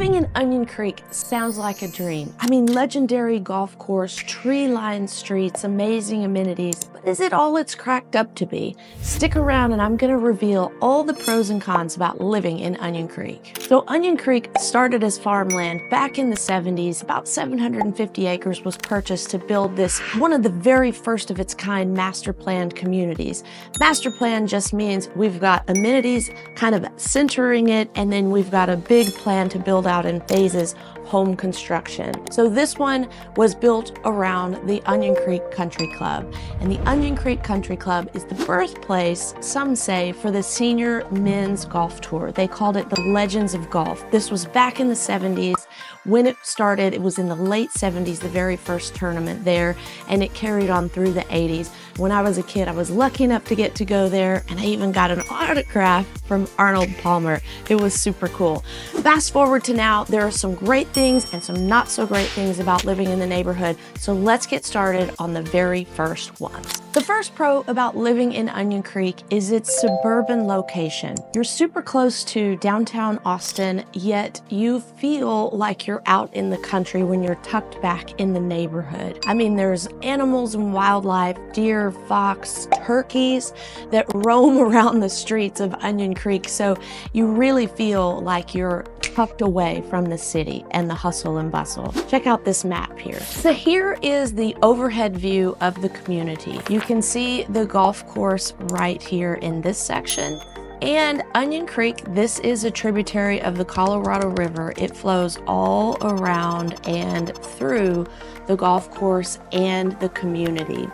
Living in Onion Creek sounds like a dream. I mean, legendary golf course, tree-lined streets, amazing amenities, but is it all it's cracked up to be? Stick around and I'm gonna reveal all the pros and cons about living in Onion Creek. So Onion Creek started as farmland back in the 70s. About 750 acres was purchased to build this, one of the very first of its kind master planned communities. Master plan just means we've got amenities kind of centering it, and then we've got a big plan to build out in phases home construction. So this one was built around the Onion Creek Country Club. And the Onion Creek Country Club is the birthplace, some say, for the senior men's golf tour. They called it the Legends of Golf. This was back in the 70s. When it started, it was in the late 70s, the very first tournament there, and it carried on through the 80s. When I was a kid, I was lucky enough to get to go there, and I even got an autograph from Arnold Palmer. It was super cool. Fast forward to now, there are some great things and some not so great things about living in the neighborhood, so let's get started on the very first ones. The first pro about living in Onion Creek is its suburban location. You're super close to downtown Austin, yet you feel like you're out in the country when you're tucked back in the neighborhood. I mean, there's animals and wildlife, deer, fox, turkeys that roam around the streets of Onion Creek, so you really feel like you're tucked away from the city and the hustle and bustle. Check out this map here. So here is the overhead view of the community. You can see the golf course right here in this section. And Onion Creek, this is a tributary of the Colorado River. It flows all around and through the golf course and the community.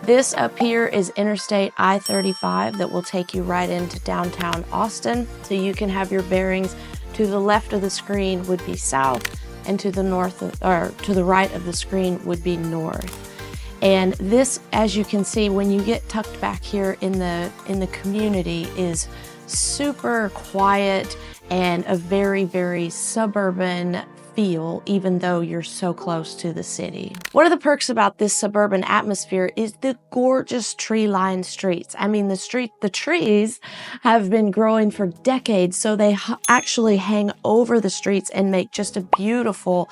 This up here is Interstate I-35 that will take you right into downtown Austin, so you can have your bearings. To the left of the screen would be south, and to the to the right of the screen would be north. And this, as you can see, when you get tucked back here in the community, is super quiet and a very, very suburban feel, even though you're so close to the city. One of the perks about this suburban atmosphere is the gorgeous tree-lined streets. I mean, the trees have been growing for decades, so they actually hang over the streets and make just a beautiful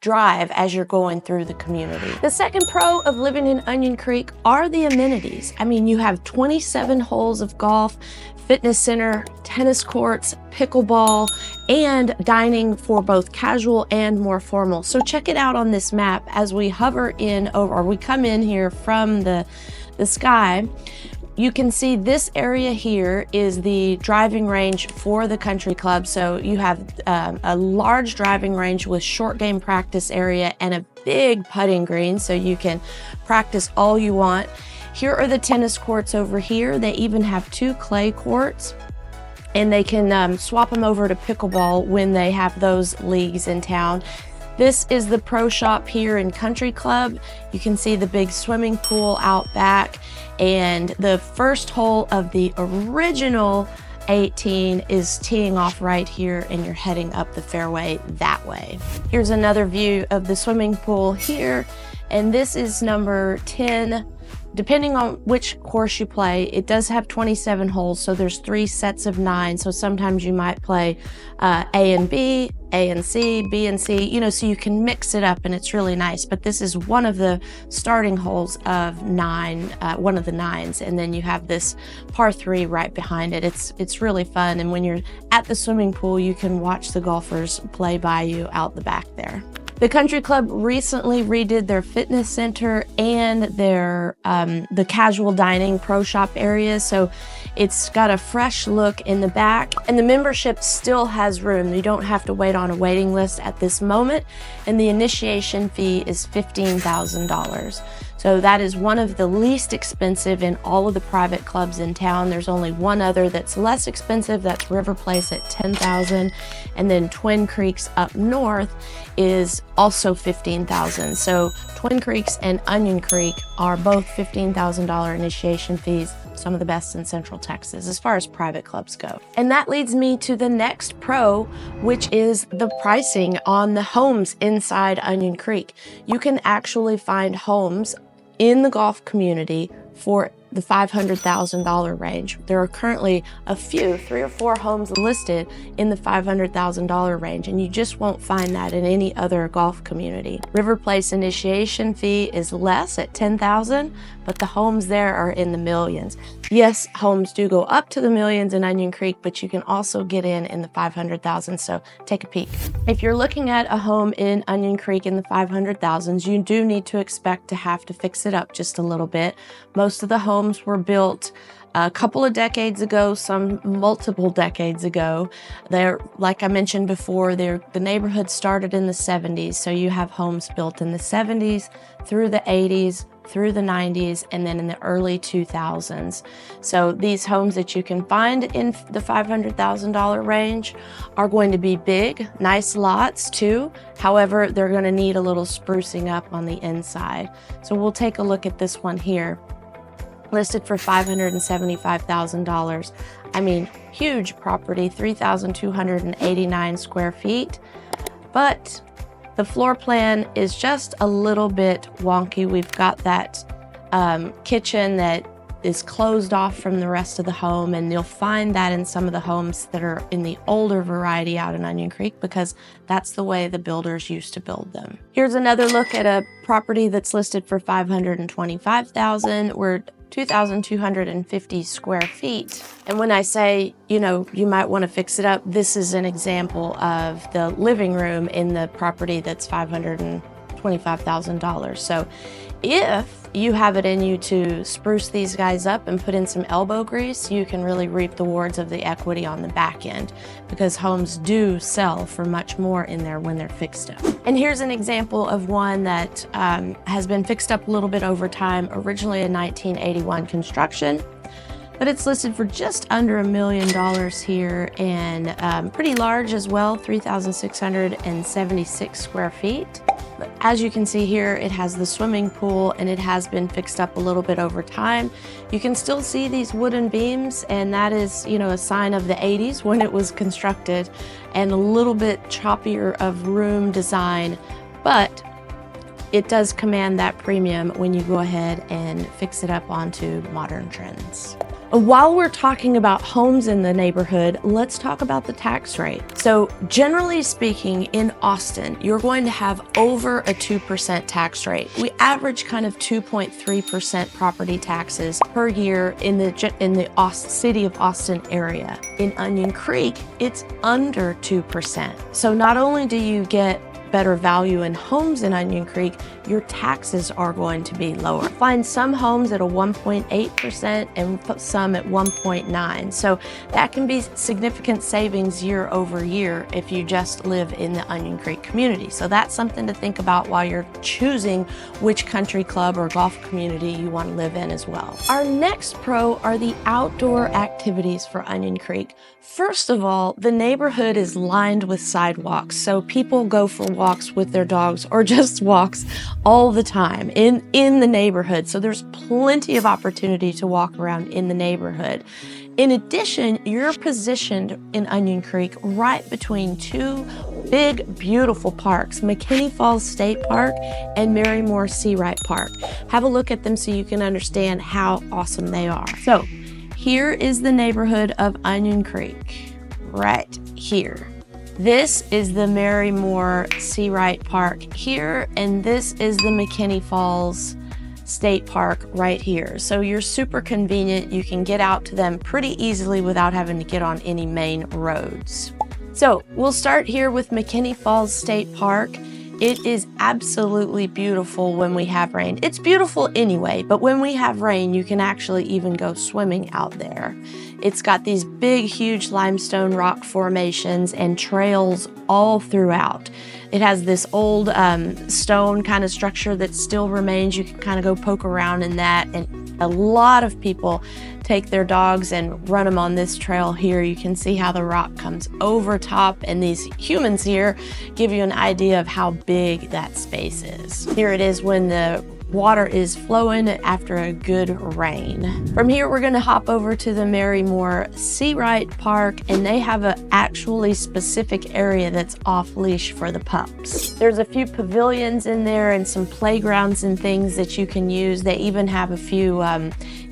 drive as you're going through the community. The second pro of living in Onion Creek are the amenities. I mean, you have 27 holes of golf, fitness center, tennis courts, pickleball, and dining for both casual and more formal. So check it out on this map as we hover in over, or we come in here from the sky. You can see this area here is the driving range for the country club. So you have a large driving range with short game practice area and a big putting green, so you can practice all you want. Here are the tennis courts over here. They even have 2 clay courts, and they can swap them over to pickleball when they have those leagues in town. This is the pro shop here in Country Club. You can see the big swimming pool out back, and the first hole of the original 18 is teeing off right here, and you're heading up the fairway that way. Here's another view of the swimming pool here, and this is number 10. Depending on which course you play, it does have 27 holes, so there's 3 sets of 9. So sometimes you might play A and B, A and C, B and C, you know, so you can mix it up, and it's really nice. But this is one of the starting holes of 9, one of the 9s, and then you have this par 3 right behind it. It's really fun, and when you're at the swimming pool, you can watch the golfers play by you out the back there. The Country Club recently redid their fitness center and their the casual dining pro shop area, so it's got a fresh look in the back, and the membership still has room. You don't have to wait on a waiting list at this moment, and the initiation fee is $15,000. So that is one of the least expensive in all of the private clubs in town. There's only one other that's less expensive. That's River Place at $10,000. And then Twin Creeks up north is also $15,000. So Twin Creeks and Onion Creek are both $15,000 initiation fees. Some of the best in Central Texas as far as private clubs go. And that leads me to the next pro, which is the pricing on the homes inside Onion Creek. You can actually find homes in the golf community for the $500,000 range. There are currently a few, 3 or 4 homes listed in the $500,000 range, and you just won't find that in any other golf community. River Place initiation fee is less at $10,000, but the homes there are in the millions. Yes, homes do go up to the millions in Onion Creek, but you can also get in the 500,000, so take a peek. If you're looking at a home in Onion Creek in the 500,000s, you do need to expect to have to fix it up just a little bit. Most of the homes were built a couple of decades ago, some multiple decades ago. They're, like I mentioned before, the neighborhood started in the 70s, so you have homes built in the 70s through the 80s, through the 90s, and then in the early 2000s. So these homes that you can find in the $500,000 range are going to be big, nice lots too. However, they're going to need a little sprucing up on the inside. So we'll take a look at this one here, listed for $575,000. I mean, huge property, 3,289 square feet, but the floor plan is just a little bit wonky. We've got that kitchen that is closed off from the rest of the home, and you'll find that in some of the homes that are in the older variety out in Onion Creek, because that's the way the builders used to build them. Here's another look at a property that's listed for $525,000. We're 2,250 square feet. And when I say, you know, you might want to fix it up, this is an example of the living room in the property that's $525,000. So if you have it in you to spruce these guys up and put in some elbow grease, you can really reap the rewards of the equity on the back end, because homes do sell for much more in there when they're fixed up. And here's an example of one that has been fixed up a little bit over time, originally a 1981 construction, but it's listed for just under $1 million here, and pretty large as well, 3,676 square feet. But as you can see here, it has the swimming pool, and it has been fixed up a little bit over time. You can still see these wooden beams, and that is, you know, a sign of the 80s when it was constructed, and a little bit choppier of room design, but it does command that premium when you go ahead and fix it up onto modern trends. While we're talking about homes in the neighborhood, let's talk about the tax rate. So generally speaking, in Austin, you're going to have over a 2% tax rate. We average kind of 2.3% property taxes per year in the city of Austin area. In Onion Creek, it's under 2%. So not only do you get better value in homes in Onion Creek, your taxes are going to be lower. Find some homes at a 1.8% and some at 1.9%. So that can be significant savings year over year if you just live in the Onion Creek community. So that's something to think about while you're choosing which country club or golf community you want to live in as well. Our next pro are the outdoor activities for Onion Creek. First of all, the neighborhood is lined with sidewalks, so people go for walks with their dogs or just walks all the time in the neighborhood. So there's plenty of opportunity to walk around in the neighborhood. In addition, you're positioned in Onion Creek right between two big, beautiful parks, McKinney Falls State Park and Marymoor Searight Park. Have a look at them so you can understand how awesome they are. So here is the neighborhood of Onion Creek, right here. This is the Marymoor Searight Park here, and this is the McKinney Falls State Park right here. So you're super convenient. You can get out to them pretty easily without having to get on any main roads. So we'll start here with McKinney Falls State Park. It is absolutely beautiful when we have rain. It's beautiful anyway, but when we have rain, you can actually even go swimming out there. It's got these big, huge limestone rock formations and trails all throughout. It has this old stone kind of structure that still remains. You can kind of go poke around in that, and a lot of people take their dogs and run them on this trail here. You can see how the rock comes over top, and these humans here give you an idea of how big that space is. Here it is when the water is flowing after a good rain. From here, we're gonna hop over to the Marymoor Searight Park, and they have an actually specific area that's off leash for the pups. There's a few pavilions in there and some playgrounds and things that you can use. They even have a few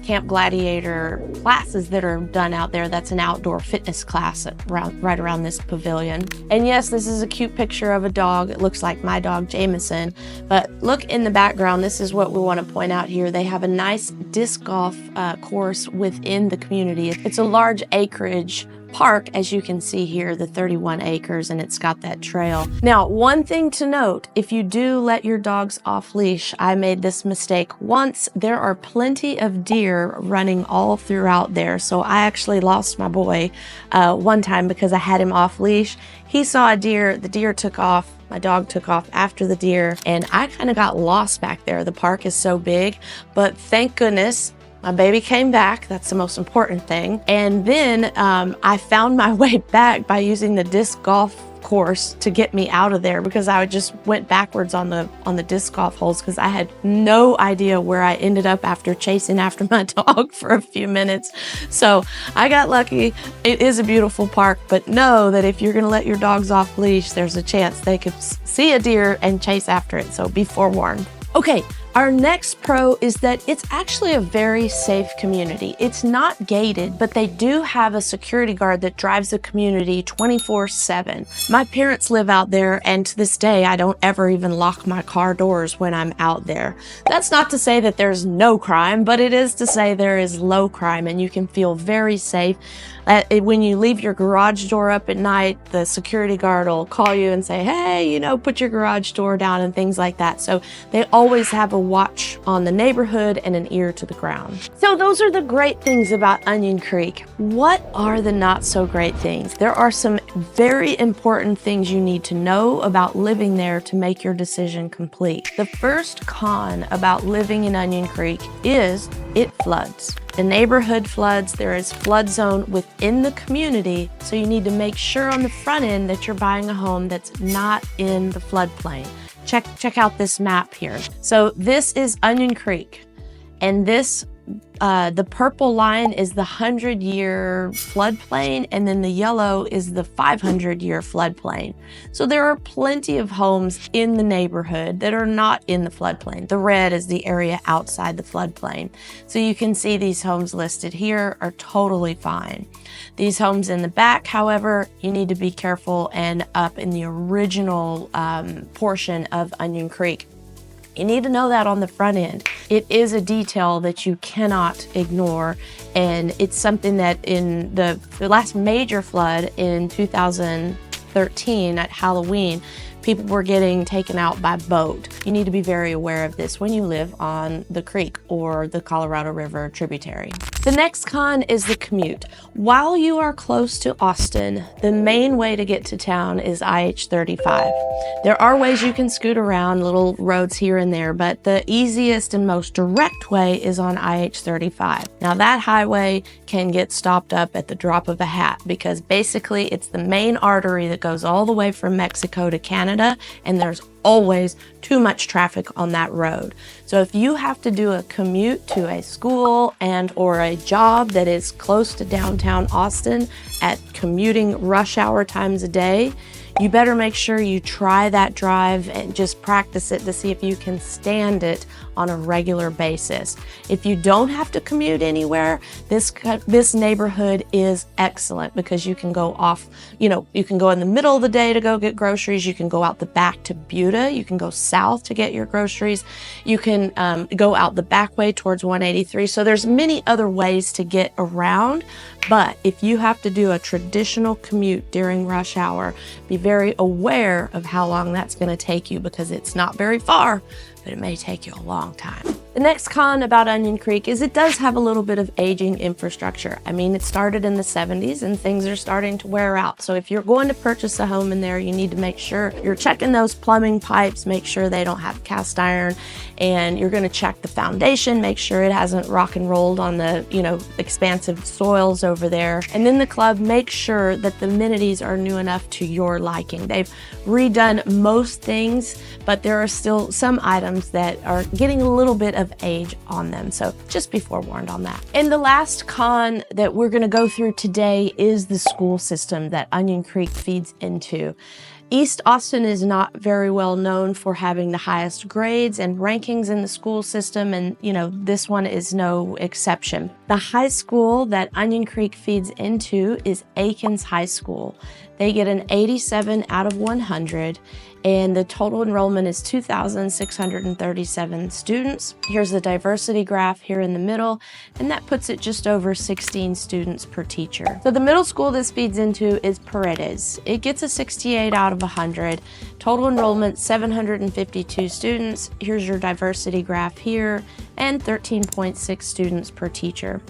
Camp Gladiator classes that are done out there. That's an outdoor fitness class right around this pavilion. And yes, this is a cute picture of a dog. It looks like my dog Jameson, but look in the background. This is what we want to point out here. They have a nice disc golf course within the community. It's a large acreage park, as you can see here, the 31 acres, and it's got that trail. Now, one thing to note, if you do let your dogs off leash, I made this mistake once. There are plenty of deer running all throughout there. So I actually lost my boy one time because I had him off leash. He saw a deer, the deer took off. My dog took off after the deer, and I kind of got lost back there. The park is so big, but thank goodness my baby came back. That's the most important thing. And then I found my way back by using the disc golf course to get me out of there, because I just went backwards on the disc golf holes because I had no idea where I ended up after chasing after my dog for a few minutes. So I got lucky. It is a beautiful park, but know that if you're going to let your dogs off leash, there's a chance they could see a deer and chase after it. So be forewarned. Okay. Our next pro is that it's actually a very safe community. It's not gated, but they do have a security guard that drives the community 24/7. My parents live out there, and to this day, I don't ever even lock my car doors when I'm out there. That's not to say that there's no crime, but it is to say there is low crime, and you can feel very safe. When you leave your garage door up at night, the security guard will call you and say, hey, you know, put your garage door down and things like that. So they always have a watch on the neighborhood and an ear to the ground. So those are the great things about Onion Creek. What are the not so great things? There are some very important things you need to know about living there to make your decision complete. The first con about living in Onion Creek is it floods. The neighborhood floods. There is flood zone within the community, so you need to make sure on the front end that you're buying a home that's not in the floodplain. Check out this map here. So this is Onion Creek, and this the purple line is the 100-year floodplain, and then the yellow is the 500-year floodplain. So there are plenty of homes in the neighborhood that are not in the floodplain. The red is the area outside the floodplain. So you can see these homes listed here are totally fine. These homes in the back, however, you need to be careful and up in the original portion of Onion Creek. You need to know that on the front end. It is a detail that you cannot ignore, and it's something that in the last major flood in 2013 at Halloween, people were getting taken out by boat. You need to be very aware of this when you live on the creek or the Colorado River tributary. The next con is the commute. While you are close to Austin, the main way to get to town is IH-35. There are ways you can scoot around, little roads here and there, but the easiest and most direct way is on IH-35. Now that highway can get stopped up at the drop of a hat, because basically it's the main artery that goes all the way from Mexico to Canada, and there's always too much traffic on that road. So if you have to do a commute to a school and or a job that is close to downtown Austin at commuting rush hour times a day, you better make sure you try that drive and just practice it to see if you can stand it on a regular basis. If you don't have to commute anywhere, this neighborhood is excellent, because you can go off, you can go in the middle of the day to go get groceries. You can go out the back to Buda. You can go south to get your groceries. You can go out the back way towards 183. So there's many other ways to get around. But if you have to do a traditional commute during rush hour, be very aware of how long that's going to take you, because it's not very far, but it may take you a long time. The next con about Onion Creek is it does have a little bit of aging infrastructure. I mean, it started in the 70s and things are starting to wear out. So if you're going to purchase a home in there, you need to make sure you're checking those plumbing pipes, make sure they don't have cast iron, and you're going to check the foundation, make sure it hasn't rock and rolled on the, expansive soils over there. And then the club, make sure that the amenities are new enough to your liking. They've redone most things, but there are still some items that are getting a little bit of of age on them. So just be forewarned on that. And the last con that we're gonna go through today is the school system that Onion Creek feeds into. East Austin is not very well known for having the highest grades and rankings in the school system, and this one is no exception. The high school that Onion Creek feeds into is Aikens High School. They get an 87 out of 100, and the total enrollment is 2,637 students. Here's the diversity graph here in the middle, and that puts it just over 16 students per teacher. So the middle school this feeds into is Paredes. It gets a 68 out of 100. Total enrollment, 752 students. Here's your diversity graph here, and 13.6 students per teacher.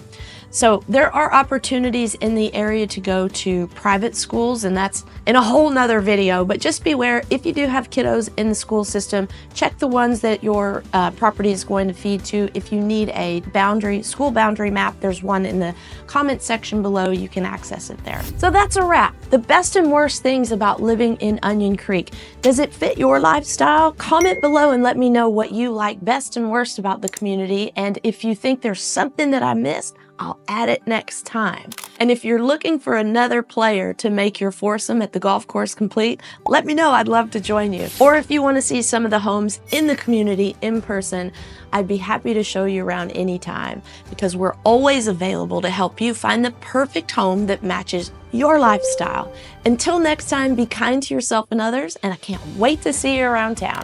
So there are opportunities in the area to go to private schools, and that's in a whole nother video, but just beware, if you do have kiddos in the school system, check the ones that your property is going to feed to. If you need a school boundary map, there's one in the comment section below. You can access it there. So that's a wrap. The best and worst things about living in Onion Creek. Does it fit your lifestyle? Comment below and let me know what you like best and worst about the community. And if you think there's something that I missed, I'll add it next time. And if you're looking for another player to make your foursome at the golf course complete, let me know. I'd love to join you. Or if you want to see some of the homes in the community in person, I'd be happy to show you around anytime, because we're always available to help you find the perfect home that matches your lifestyle. Until next time, be kind to yourself and others, and I can't wait to see you around town.